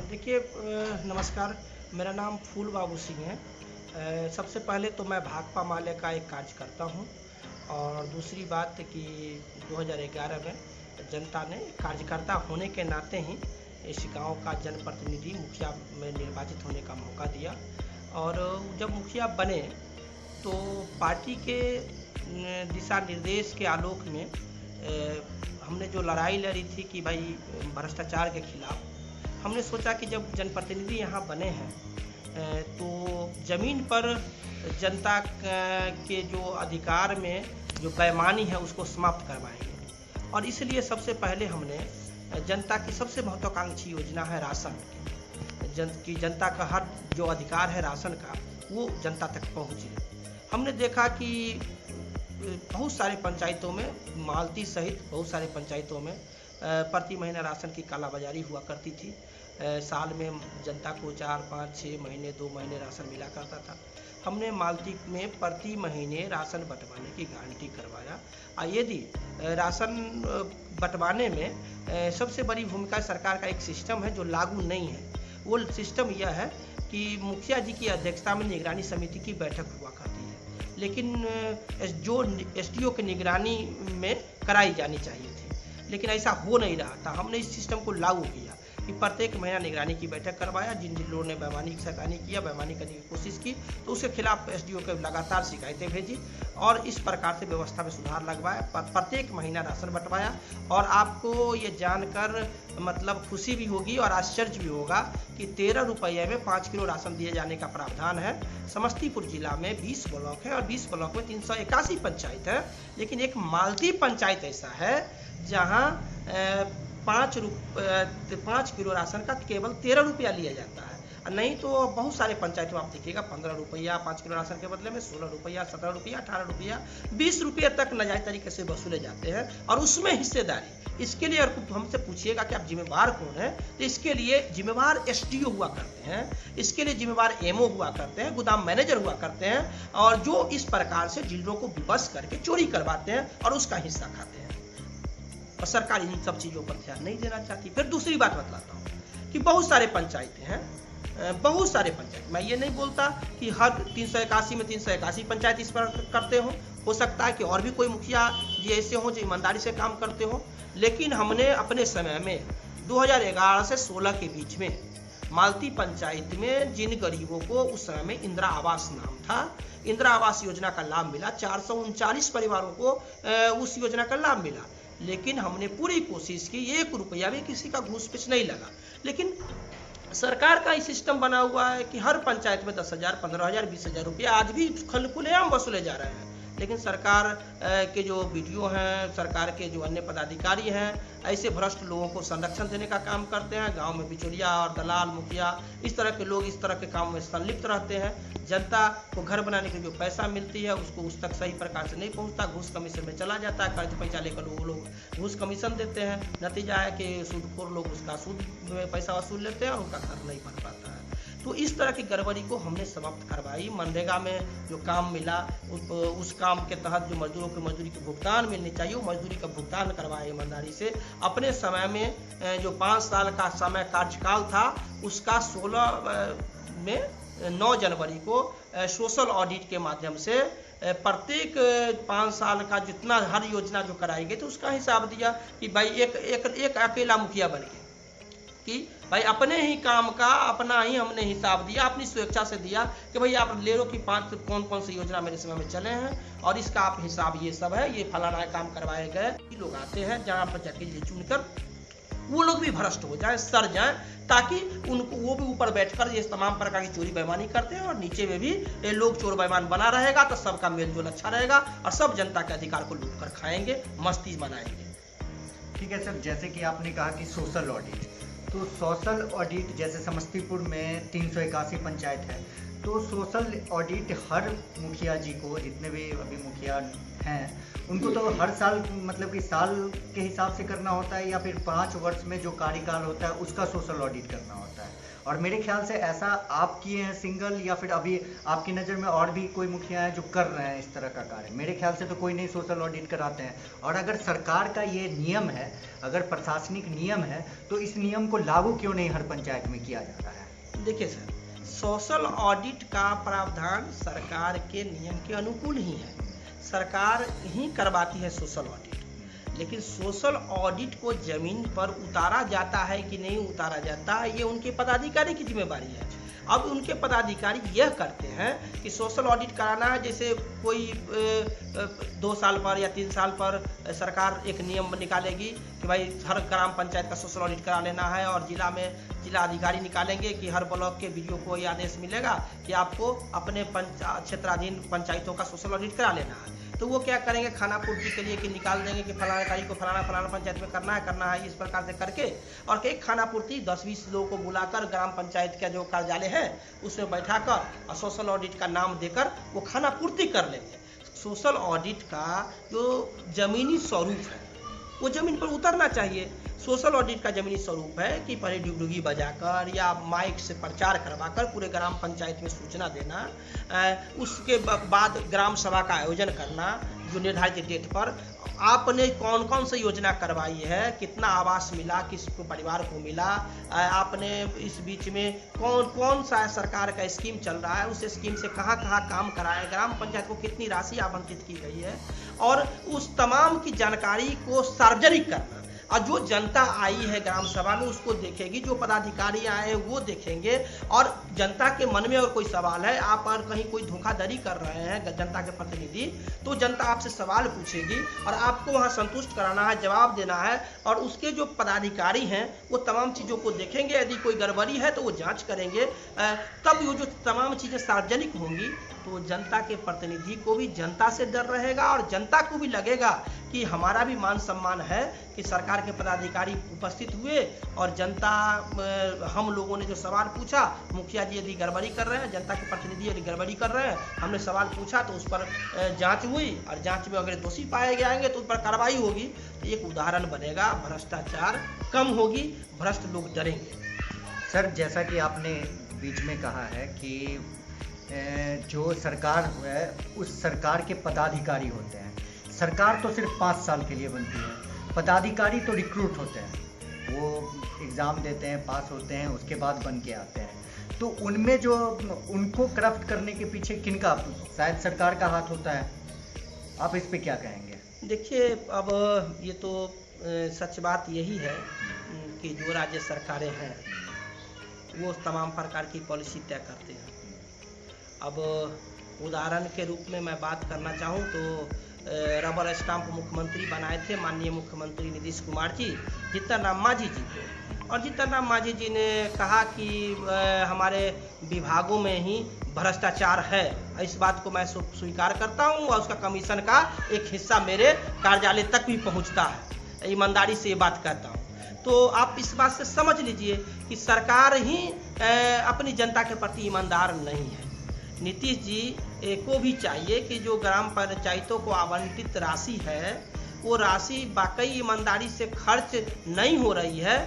देखिए नमस्कार। मेरा नाम फूल बाबू सिंह है। सबसे पहले तो मैं भाकपा माले का एक कार्यकर्ता हूँ और दूसरी बात कि 2011 में जनता ने कार्यकर्ता होने के नाते ही इस गांव का जनप्रतिनिधि मुखिया में निर्वाचित होने का मौका दिया। और जब मुखिया बने तो पार्टी के दिशा निर्देश के आलोक में हमने जो लड़ाई लड़ी थी कि भाई भ्रष्टाचार के खिलाफ, हमने सोचा कि जब जनप्रतिनिधि यहाँ बने हैं तो ज़मीन पर जनता के जो अधिकार में जो बेईमानी है उसको समाप्त करवाएंगे। और इसलिए सबसे पहले हमने जनता की सबसे महत्वाकांक्षी योजना है राशन की, जनता का हर जो अधिकार है राशन का वो जनता तक पहुँचे। हमने देखा कि बहुत सारे पंचायतों में, मालती सहित बहुत सारे पंचायतों में प्रति महीना राशन की कालाबाजारी हुआ करती थी। साल में जनता को 4, 5, 6 महीने, 2 महीने राशन मिला करता था। हमने मालती में प्रति महीने राशन बंटवाने की गारंटी करवाया। यदि राशन बंटवाने में सबसे बड़ी भूमिका सरकार का एक सिस्टम है जो लागू नहीं है। वो सिस्टम यह है कि मुखिया जी की अध्यक्षता में निगरानी समिति की बैठक हुआ करती है, लेकिन जो SDO की निगरानी में कराई जानी चाहिए थी, लेकिन ऐसा हो नहीं रहा था। हमने इस सिस्टम को लागू किया कि प्रत्येक महीना निगरानी की बैठक करवाया। जिन लोगों ने बेईमानी किया, बेईमानी करने की कोशिश की, तो उसके खिलाफ SDO को लगातार शिकायतें भेजी और इस प्रकार से व्यवस्था में सुधार लगवाया। प्रत्येक महीना राशन बंटवाया। और आपको ये जानकर मतलब खुशी भी होगी और आश्चर्य भी होगा कि 13 रुपये में 5 किलो राशन दिए जाने का प्रावधान है। समस्तीपुर जिला में 20 ब्लॉक है और 20 ब्लॉक में 381 पंचायत है, लेकिन एक मालती पंचायत ऐसा है जहाँ 5 किलो राशन का केवल 13 रुपया लिया जाता है। नहीं तो बहुत सारे पंचायत में आप देखिएगा 15 रुपया 5 किलो राशन के बदले में 16 रुपया, 17 रुपया, 18 रुपया, 20 रुपये तक नाजायज तरीके से वसूले जाते हैं। और उसमें हिस्सेदारी, इसके लिए हमसे पूछिएगा कि आप जिम्मेवार कौन है, तो इसके लिए जिम्मेवार SDO हुआ करते हैं, इसके लिए जिम्मेवार MO हुआ करते हैं, गोदाम मैनेजर हुआ करते हैं, और जो इस प्रकार से डीलरों को विवश करके चोरी करवाते हैं और उसका हिस्सा खाते हैं। और सरकार इन सब चीज़ों पर ध्यान नहीं देना चाहती। फिर दूसरी बात बतलाता हूँ कि बहुत सारे पंचायतें हैं, बहुत सारे पंचायत, मैं ये नहीं बोलता कि हर 381 में 381 पंचायत इस पर करते हो सकता है कि और भी कोई मुखिया जी ऐसे हों जो ईमानदारी से काम करते हो। लेकिन हमने अपने समय में 2011 से 16 के बीच में मालती पंचायत में जिन गरीबों को उस समय में इंदिरा आवास नाम था, इंदिरा आवास योजना का लाभ मिला, 439 परिवारों को उस योजना का लाभ मिला। लेकिन हमने पूरी कोशिश की, 1 रुपया भी किसी का घूस पिच नहीं लगा। लेकिन सरकार का सिस्टम बना हुआ है कि हर पंचायत में 10,000, 15,000, 20,000 रुपया आज भी खुलेआम वसूले जा रहे हैं। लेकिन सरकार के जो BDO हैं, सरकार के जो अन्य पदाधिकारी हैं, ऐसे भ्रष्ट लोगों को संरक्षण देने का काम करते हैं। गांव में बिचौलिया और दलाल, मुखिया, इस तरह के लोग इस तरह के काम में संलिप्त रहते हैं। जनता को घर बनाने की जो पैसा मिलती है उसको उस तक सही प्रकार से नहीं पहुंचता, घूस कमीशन में चला जाता है। कर्ज पैसा लेकर वो लोग घूस कमीशन देते हैं। नतीजा है कि सूदखोर लोग उसका सूद में पैसा वसूल लेते हैं और उनका घर नहीं बन पाता है। तो इस तरह की गड़बड़ी को हमने समाप्त करवाई। मनरेगा में जो काम मिला उस काम के तहत जो मजदूरों को मजदूरी के भुगतान मिलनी चाहिए वो मजदूरी का भुगतान करवाए ईमानदारी से। अपने समय में जो 5 साल का समय कार्यकाल था उसका 16 में 9 जनवरी को सोशल ऑडिट के माध्यम से प्रत्येक 5 साल का जितना हर योजना जो कराई गई तो उसका हिसाब दिया कि भाई एक अकेला मुखिया बन गया कि भाई अपने ही काम का अपना ही हमने हिसाब दिया, अपनी स्वेच्छा से दिया कि भाई आप ले लो कि 5 कौन सी योजना मेरे समय में चले हैं और इसका आप हिसाब ये सब है, ये फलाना काम करवाए गए। लोग आते हैं जहाँ पर जाके ये चुनकर वो लोग भी भ्रष्ट हो जाए, सड़ जाए, ताकि उनको वो भी ऊपर बैठकर ये तमाम प्रकार की चोरी बेईमानी करते हैं और नीचे में भी ये लोग चोर बेईमान बना रहेगा तो सबका मेलजोल अच्छा रहेगा और सब जनता के अधिकार को लूट कर खाएंगे, मस्ती मनाएंगे। ठीक है सर, जैसे कि आपने कहा कि सोशल ऑडिट, तो सोशल ऑडिट जैसे समस्तीपुर में 381 पंचायत है, तो सोशल ऑडिट हर मुखिया जी को, जितने भी अभी मुखिया हैं उनको तो हर साल मतलब कि साल के हिसाब से करना होता है, या फिर 5 वर्ष में जो कार्यकाल होता है उसका सोशल ऑडिट करना होता है। और मेरे ख्याल से ऐसा आप किए हैं सिंगल, या फिर अभी आपकी नज़र में और भी कोई मुखिया है जो कर रहे हैं इस तरह का कार्य? मेरे ख्याल से तो कोई नहीं सोशल ऑडिट कराते हैं। और अगर सरकार का ये नियम है, अगर प्रशासनिक नियम है, तो इस नियम को लागू क्यों नहीं हर पंचायत में किया जाता है? देखिए सर, सोशल ऑडिट का प्रावधान सरकार के नियम के अनुकूल ही है, सरकार ही करवाती है सोशल ऑडिट। लेकिन सोशल ऑडिट को जमीन पर उतारा जाता है कि नहीं उतारा जाता, ये उनके पदाधिकारी की जिम्मेदारी है। अब उनके पदाधिकारी यह करते हैं कि सोशल ऑडिट कराना है, जैसे कोई 2 साल पर या 3 साल पर सरकार एक नियम निकालेगी कि भाई हर ग्राम पंचायत का सोशल ऑडिट करा लेना है, और जिला में जिला अधिकारी निकालेंगे कि हर ब्लॉक के बीडीओ को ये आदेश मिलेगा कि आपको अपने क्षेत्राधीन पंचायतों का सोशल ऑडिट करा लेना है। तो वो क्या करेंगे, खाना पूर्ति के लिए कि निकाल देंगे कि फलाना तारीख को फलाना पंचायत में करना है, इस प्रकार से करके, और कई खाना पूर्ति 10-20 लोगों को बुलाकर ग्राम पंचायत का जो कार्यालय है उसमें बैठाकर और सोशल ऑडिट का नाम देकर वो खाना पूर्ति कर लेंगे। सोशल ऑडिट का जो जमीनी स्वरूप है वो जमीन पर उतरना चाहिए। सोशल ऑडिट का जमीनी स्वरूप है कि पहले डुगडुगी बजाकर या माइक से प्रचार करवाकर पूरे ग्राम पंचायत में सूचना देना, उसके बाद ग्राम सभा का आयोजन करना, जो निर्धारित डेट पर आपने कौन कौन सी योजना करवाई है, कितना आवास मिला, किस परिवार को मिला, आपने इस बीच में कौन कौन सा सरकार का स्कीम चल रहा है, उस स्कीम से कहाँ कहाँ काम कराया, ग्राम पंचायत को कितनी राशि आवंटित की गई है, और उस तमाम की जानकारी को सार्वजनिक करना। और जो जनता आई है ग्राम सभा में उसको देखेगी, जो पदाधिकारी आए हैं वो देखेंगे, और जनता के मन में अगर कोई सवाल है, आप अगर कहीं कोई धोखाधड़ी कर रहे हैं जनता के प्रतिनिधि, तो जनता आपसे सवाल पूछेगी और आपको वहाँ संतुष्ट कराना है, जवाब देना है, और उसके जो पदाधिकारी हैं वो तमाम चीज़ों को देखेंगे। यदि कोई गड़बड़ी है तो वो जाँच करेंगे। तब वो जो तमाम चीज़ें सार्वजनिक होंगी तो जनता के प्रतिनिधि को भी जनता से डर रहेगा, और जनता को भी लगेगा कि हमारा भी मान सम्मान है कि सरकार के पदाधिकारी उपस्थित हुए, और जनता हम लोगों ने जो सवाल पूछा, मुखिया जी यदि गड़बड़ी कर रहे हैं, जनता के प्रतिनिधि यदि गड़बड़ी कर रहे हैं, हमने सवाल पूछा तो उस पर जांच हुई, और जांच में अगर दोषी पाए जाएंगे तो उस पर कार्रवाई होगी। तो एक उदाहरण बनेगा, भ्रष्टाचार कम होगी, भ्रष्ट लोग डरेंगे। सर, जैसा कि आपने बीच में कहा है कि जो सरकार है उस सरकार के पदाधिकारी होते हैं, सरकार तो सिर्फ 5 साल के लिए बनती है, पदाधिकारी तो रिक्रूट होते हैं, वो एग्ज़ाम देते हैं, पास होते हैं, उसके बाद बन के आते हैं। तो उनमें जो उनको करप्ट करने के पीछे किनका, शायद सरकार का हाथ होता है। आप इस पे क्या कहेंगे? देखिए, अब ये तो सच बात यही है कि जो राज्य सरकारें हैं वो तमाम प्रकार की पॉलिसी तय करते हैं। अब उदाहरण के रूप में मैं बात करना चाहूँ तो रबर स्टाम्प मुख्यमंत्री बनाए थे माननीय मुख्यमंत्री नीतीश कुमार जी, जीतन राम मांझी जी को, और जीतन राम मांझी जी ने कहा कि हमारे विभागों में ही भ्रष्टाचार है। इस बात को मैं स्वीकार करता हूँ, और उसका कमीशन का एक हिस्सा मेरे कार्यालय तक भी पहुँचता है, ईमानदारी से ये बात कहता हूँ। तो आप इस बात से समझ लीजिए कि सरकार ही अपनी जनता के प्रति ईमानदार नहीं है। नीतीश जी को भी चाहिए कि जो ग्राम पंचायतों को आवंटित राशि है वो राशि वाकई ईमानदारी से खर्च नहीं हो रही है,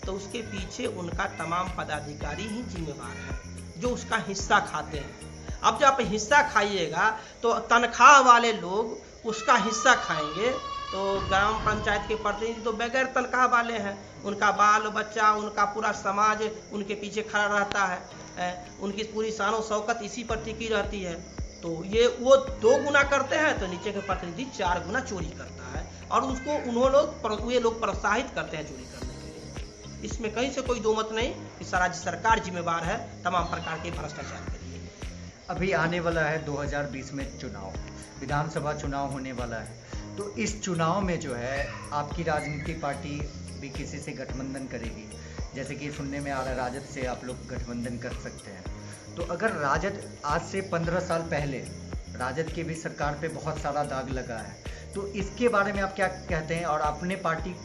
तो उसके पीछे उनका तमाम पदाधिकारी ही जिम्मेवार है जो उसका हिस्सा खाते हैं। अब जब आप हिस्सा खाइएगा तो तनख्वाह वाले लोग उसका हिस्सा खाएंगे, तो ग्राम पंचायत के प्रतिनिधि तो बगैर तनख्वाह वाले हैं, उनका बाल बच्चा, उनका पूरा समाज उनके पीछे खड़ा रहता है, उनकी पूरी शानो शौकत इसी पर टिकी रहती है। तो ये वो 2 गुना करते हैं तो नीचे के प्रतिनिधि 4 गुना चोरी करता है, और उसको ये लोग प्रोत्साहित करते हैं चोरी करने के लिए। इसमें कहीं से कोई दो मत नहीं कि राज्य सरकार जिम्मेवार है तमाम प्रकार के भ्रष्टाचार के लिए। अभी आने वाला है 2020 में चुनाव, विधानसभा चुनाव होने वाला है, तो इस चुनाव में जो है आपकी राजनीतिक पार्टी भी किसी से गठबंधन करेगी, जैसे कि सुनने में आ रहा है राजद से आप लोग गठबंधन कर सकते हैं। तो अगर राजद, आज से 15 साल पहले राजद की भी सरकार पे बहुत सारा दाग लगा है, तो इसके बारे में आप क्या कहते हैं और अपने पार्टी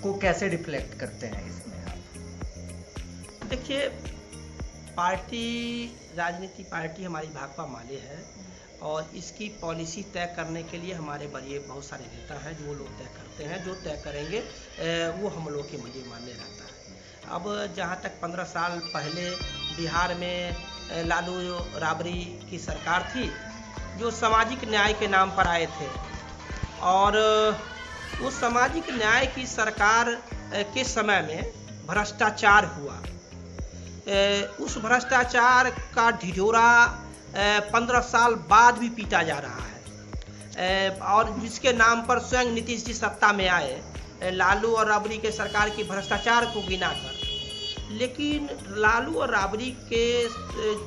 को कैसे रिफ्लेक्ट करते हैं इसमें आप? देखिए, पार्टी, राजनीतिक पार्टी हमारी भाकपा माले है, और इसकी पॉलिसी तय करने के लिए हमारे बड़े बहुत सारे नेता हैं जो लोग तय करते हैं, जो तय करेंगे वो हम लोग के लिए मान्य रहता है। अब जहाँ तक 15 साल पहले बिहार में लालू राबड़ी की सरकार थी जो सामाजिक न्याय के नाम पर आए थे, और उस सामाजिक न्याय की सरकार के समय में भ्रष्टाचार हुआ। उस भ्रष्टाचार का ढिढोरा 15 साल बाद भी पीटा जा रहा है, और जिसके नाम पर स्वयं नीतीश जी सत्ता में आए लालू और राबड़ी के सरकार की भ्रष्टाचार को गिनाकर। लेकिन लालू और राबड़ी के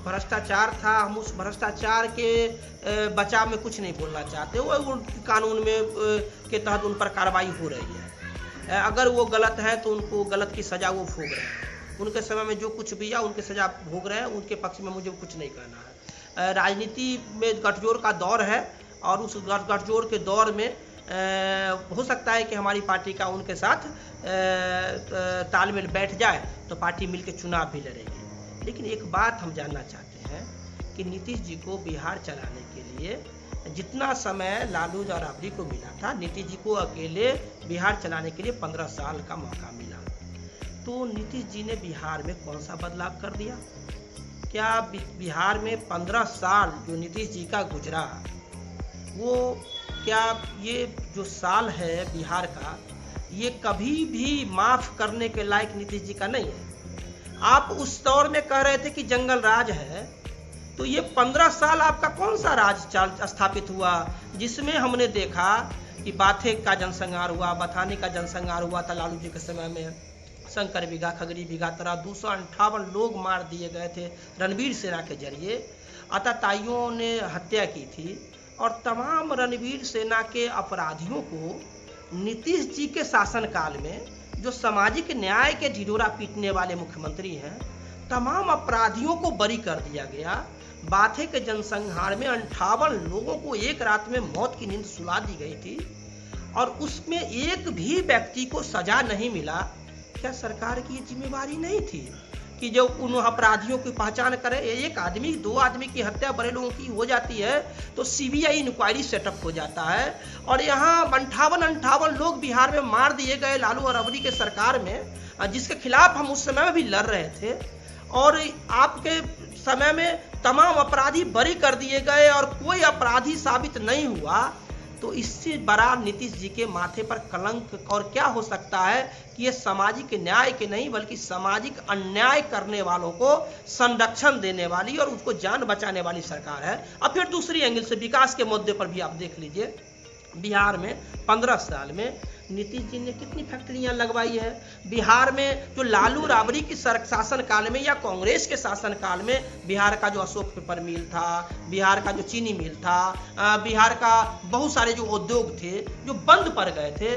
भ्रष्टाचार था, हम उस भ्रष्टाचार के बचाव में कुछ नहीं बोलना चाहते। वो कानून में के तहत उन पर कार्रवाई हो रही है, अगर वो गलत है तो उनको गलत की सज़ा वो भोग रहे हैं। उनके समय में जो कुछ भी या उनके सज़ा भोग रहे हैं, उनके पक्ष में मुझे कुछ नहीं कहना है। राजनीति में गठजोड़ का दौर है, और उस गठजोड़ के दौर में हो सकता है कि हमारी पार्टी का उनके साथ तालमेल बैठ जाए तो पार्टी मिलकर चुनाव भी लड़ेगी। लेकिन एक बात हम जानना चाहते हैं कि नीतीश जी को बिहार चलाने के लिए जितना समय लालू और राबड़ी को मिला था, नीतीश जी को अकेले बिहार चलाने के लिए 15 साल का मौका मिला। तो नीतीश जी ने बिहार में कौन सा बदलाव कर दिया? क्या बिहार में 15 साल जो नीतीश जी का गुजरा, वो क्या ये जो साल है बिहार का, ये कभी भी माफ करने के लायक नीतीश जी का नहीं है? आप उस दौर में कह रहे थे कि जंगल राज है, तो ये 15 साल आपका कौन सा राज स्थापित हुआ जिसमें हमने देखा कि बाथे का जनसंहार हुआ, बथानी का जनसंहार हुआ था लालू जी के समय में, शंकर बिघा, खगड़ी बिघा तरह 258 लोग मार दिए गए थे रणवीर सेना के जरिए। आतताइयों ने हत्या की थी, और तमाम रणवीर सेना के अपराधियों को नीतीश जी के शासनकाल में, जो सामाजिक न्याय के ढिढोरा पीटने वाले मुख्यमंत्री हैं, तमाम अपराधियों को बरी कर दिया गया। बाथे के जनसंहार में 58 लोगों को एक रात में मौत की नींद सुला दी गई थी, और उसमें एक भी व्यक्ति को सजा नहीं मिला। क्या सरकार की ये जिम्मेवारी नहीं थी कि जो उन अपराधियों की पहचान करें? एक आदमी, 2 आदमी की हत्या बड़े लोगों की हो जाती है तो सीबीआई इंक्वायरी सेटअप हो जाता है, और यहाँ 58 लोग बिहार में मार दिए गए लालू और राबड़ी के सरकार में, जिसके खिलाफ हम उस समय में भी लड़ रहे थे, और आपके समय में तमाम अपराधी बरी कर दिए गए और कोई अपराधी साबित नहीं हुआ। तो इससे बड़ा नीतीश जी के माथे पर कलंक और क्या हो सकता है कि ये सामाजिक न्याय के नहीं बल्कि सामाजिक अन्याय करने वालों को संरक्षण देने वाली और उसको जान बचाने वाली सरकार है। अब फिर दूसरी एंगल से विकास के मुद्दे पर भी आप देख लीजिए, बिहार में 15 साल में नीतीश जी ने कितनी फैक्ट्रियां लगवाई है। बिहार में जो लालू राबड़ी की शासन काल में या कांग्रेस के शासन काल में बिहार का जो अशोक पेपर मिल था, बिहार का जो चीनी मिल था, बिहार का बहुत सारे जो उद्योग थे जो बंद पड़ गए थे,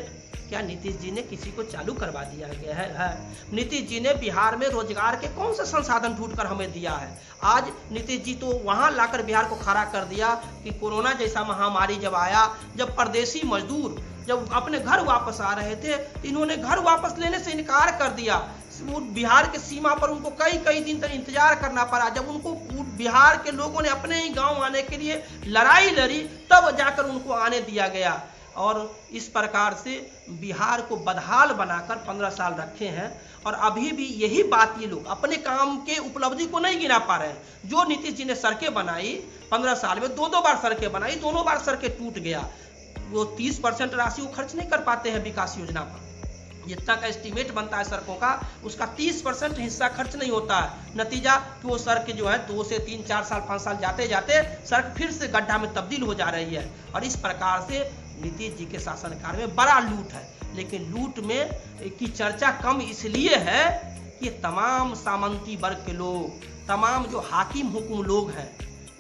क्या नीतीश जी ने किसी को चालू करवा दिया गया है? नीतीश जी ने बिहार में रोजगार के कौन से संसाधन ढूंढकर हमें दिया है? आज नीतीश जी तो वहां लाकर बिहार को खड़ा कर दिया कि कोरोना जैसा महामारी जब आया, जब परदेसी मजदूर जब अपने घर वापस आ रहे थे, इन्होंने घर वापस लेने से इनकार कर दिया। वो बिहार के सीमा पर उनको कई दिन तक इंतजार करना पड़ा। जब उनको बिहार के लोगों ने अपने ही गांव आने के लिए लड़ाई लड़ी, तब जाकर उनको आने दिया गया। और इस प्रकार से बिहार को बदहाल बनाकर 15 साल रखे हैं, और अभी भी यही बात ये लोग अपने काम के उपलब्धि को नहीं गिना पा रहे हैं। जो नीतीश जी ने सड़कें बनाई 15 साल में, 2 बार सड़कें बनाई, दोनों बार सड़कें टूट गया। वो 30% राशि वो खर्च नहीं कर पाते हैं विकास योजना पर। जितना का एस्टीमेट बनता है सड़कों का, उसका 30% हिस्सा खर्च नहीं होता है। नतीजा कि वो सड़क जो है 2 से 3, 4 साल, 5 साल जाते जाते सड़क फिर से गड्ढा में तब्दील हो जा रही है। और इस प्रकार से नीतीश जी के शासनकाल में बड़ा लूट है। लेकिन लूट में की चर्चा कम इसलिए है कि तमाम सामंती वर्ग के लोग, तमाम जो हाकिम हुकुम लोग हैं,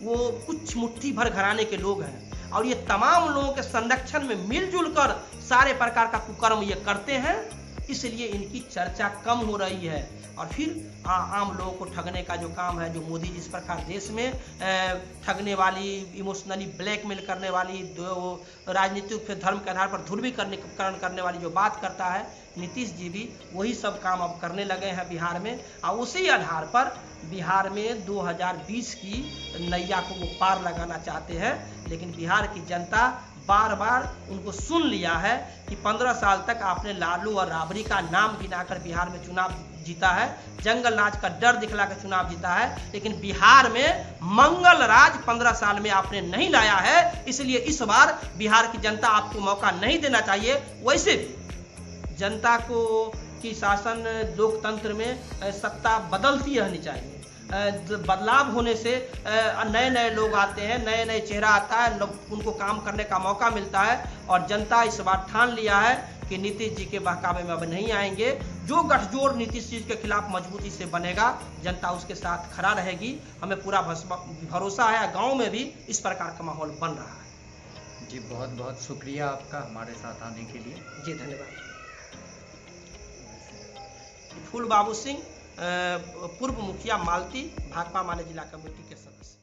वो कुछ मुट्ठी भर घराने के लोग हैं, और ये तमाम लोगों के संरक्षण में मिलजुल कर सारे प्रकार का कुकर्म ये करते हैं, इसलिए इनकी चर्चा कम हो रही है। और फिर आम लोगों को ठगने का जो काम है, जो मोदी जिस प्रकार देश में ठगने वाली, इमोशनली ब्लैकमेल करने वाली, राजनीतिक फिर धर्म के आधार पर ध्रुवीकरण करने वाली जो बात करता है, नीतीश जी भी वही सब काम अब करने लगे हैं बिहार में। और उसी आधार पर बिहार में 2020 की नैया को वो पार लगाना चाहते हैं। लेकिन बिहार की जनता बार बार उनको सुन लिया है कि 15 साल तक आपने लालू और राबड़ी का नाम गिनाकर बिहार में चुनाव जीता है, जंगल राज का डर दिखलाकर चुनाव जीता है, लेकिन बिहार में मंगल राज 15 साल में आपने नहीं लाया है। इसलिए इस बार बिहार की जनता आपको मौका नहीं देना चाहिए। वैसे भी जनता को की शासन लोकतंत्र में सत्ता बदलती रहनी चाहिए। बदलाव होने से नए नए लोग आते हैं, नए नए चेहरा आता है, उनको काम करने का मौका मिलता है। और जनता इस बार ठान लिया है कि नीतीश जी के बहकावे में अब नहीं आएंगे। जो गठजोड़ नीतीश जी के खिलाफ मजबूती से बनेगा, जनता उसके साथ खड़ा रहेगी। हमें पूरा भरोसा है, गांव में भी इस प्रकार का माहौल बन रहा है। जी, बहुत बहुत शुक्रिया आपका हमारे साथ आने के लिए। जी धन्यवाद। फूल बाबू सिंह, पूर्व मुखिया मालती, भाकपा माले जिला कमेटी के सदस्य।